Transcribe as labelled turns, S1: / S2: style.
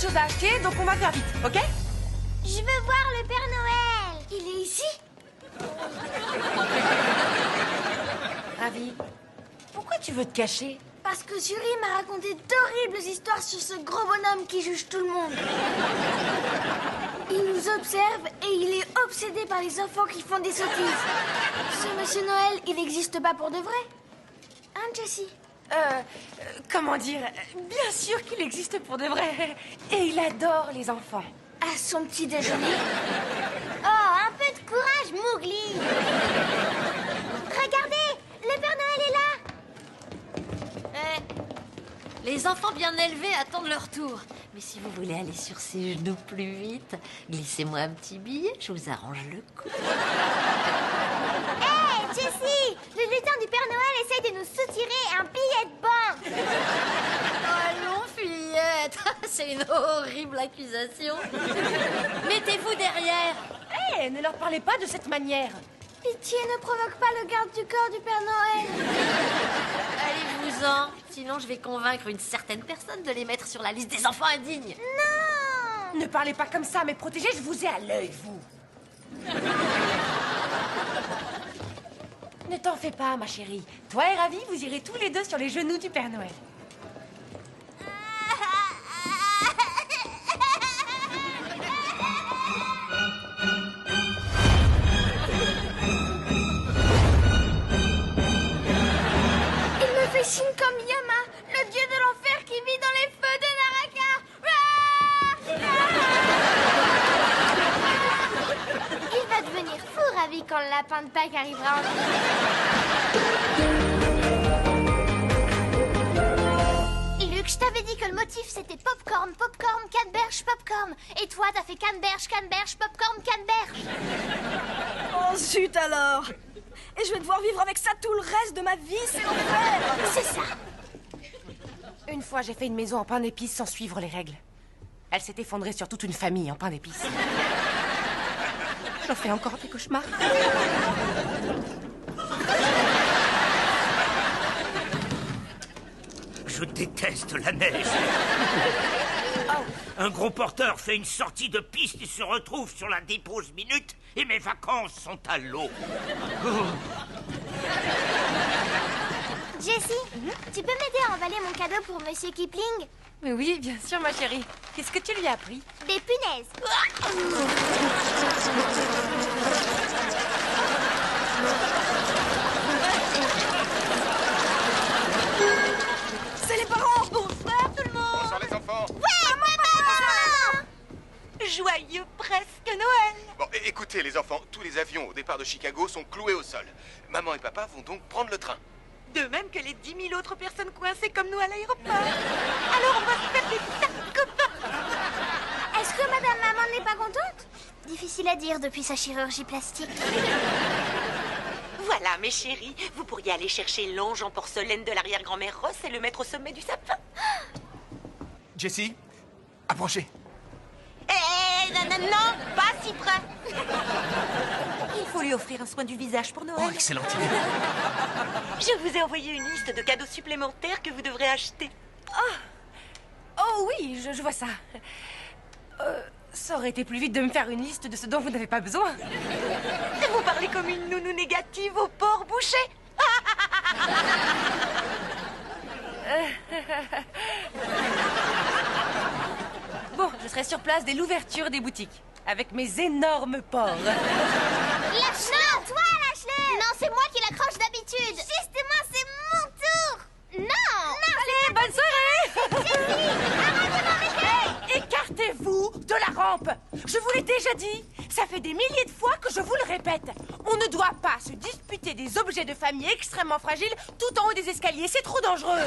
S1: choses à acheter, donc on va faire vite, ok?
S2: Je veux voir le Père Noël. Il est ici?
S1: Ravi. Pourquoi tu veux te cacher?
S2: Parce que Suri m'a raconté d'horribles histoires sur ce gros bonhomme qui juge tout le monde. Il nous observe et il est obsédé par les enfants qui font des sottises. Ce Monsieur Noël, il n'existe pas pour de vrai. Hein, Jessie?
S1: Comment dire? Bien sûr qu'il existe pour de vrai. Et il adore les enfants.
S2: À son petit déjeuner. Oh, un peu de courage, Mowgli. Regardez, le Père Noël est là.
S3: Les enfants bien élevés attendent leur tour. Mais si vous voulez aller sur ses genoux plus vite, glissez-moi un petit billet, je vous arrange le coup.
S2: Hé, Jessie, le lutin du Père Noël essaye de nous soutirer un billet de banque.
S3: Allons, fillette. C'est une horrible accusation. Mettez-vous derrière.
S1: Hé, ne leur parlez pas de cette manière.
S2: Pitié, ne provoque pas le garde du corps du Père Noël.
S3: Allez-vous-en. Sinon, je vais convaincre une certaine personne de les mettre sur la liste des enfants indignes.
S2: Non.
S1: Ne parlez pas comme ça, mes protégés, je vous ai à l'œil, vous. Ne t'en fais pas, ma chérie. Toi et Ravi, vous irez tous les deux sur les genoux du Père Noël.
S2: Il me fait signe comme Yama, le dieu de l'enfer qui vit dans les feux de Naraka. Il va devenir fou, Ravi, quand le lapin de Pâques arrivera en ville. Luc, je t'avais dit que le motif c'était popcorn, popcorn, canneberge, popcorn. Et toi, t'as fait canneberge, canneberge, popcorn, canneberge.
S4: Oh zut alors! Et je vais devoir vivre avec ça tout le reste de ma vie, c'est l'enfer!
S2: C'est ça.
S1: Une fois, j'ai fait une maison en pain d'épices sans suivre les règles. Elle s'est effondrée sur toute une famille en pain d'épices. J'en fais encore des cauchemars.
S5: Je déteste la neige. Un gros porteur fait une sortie de piste et se retrouve sur la dépose minute et mes vacances sont à l'eau.
S2: Jessie, tu peux m'aider à emballer mon cadeau pour Monsieur Kipling?
S1: Mais oui, bien sûr, ma chérie. Qu'est-ce que tu lui as appris?
S2: Des punaises.
S4: C'est les parents!
S3: Bonsoir tout le monde.
S6: Bonsoir les enfants.
S2: Ouais, maman!
S1: Joyeux presque Noël.
S6: Bon, écoutez les enfants, tous les avions au départ de Chicago sont cloués au sol. Maman et papa vont donc prendre le train.
S1: De même que les 10 000 autres personnes coincées comme nous à l'aéroport. Alors on va se faire des tas de copains.
S2: Est-ce que Madame Maman n'est pas contente? Difficile à dire depuis sa chirurgie plastique.
S7: Voilà, mes chéris, vous pourriez aller chercher l'ange en porcelaine de l'arrière-grand-mère Ross et le mettre au sommet du sapin.
S6: Jessie, approchez.
S7: Non, pas si près.
S1: Il faut lui offrir un soin du visage pour Noël.
S6: Oh, excellente idée.
S7: Je vous ai envoyé une liste de cadeaux supplémentaires que vous devrez acheter.
S1: Oh oui, je vois ça. Ça aurait été plus vite de me faire une liste de ce dont vous n'avez pas besoin.
S7: Vous parlez comme une nounou négative au porc bouché.
S1: Bon, je serai sur place dès l'ouverture des boutiques, avec mes énormes porcs.
S2: Lâche-le! Toi, lâche-le! Non, c'est moi qui l'accroche d'habitude. Justement, c'est mon tour. Non!
S1: Allez, bonne soirée! Hey, écartez-vous de la rampe! Je vous l'ai déjà dit, ça fait des milliers de fois que je vous le répète. On ne doit pas se disputer des objets de famille extrêmement fragiles tout en haut des escaliers, c'est trop dangereux.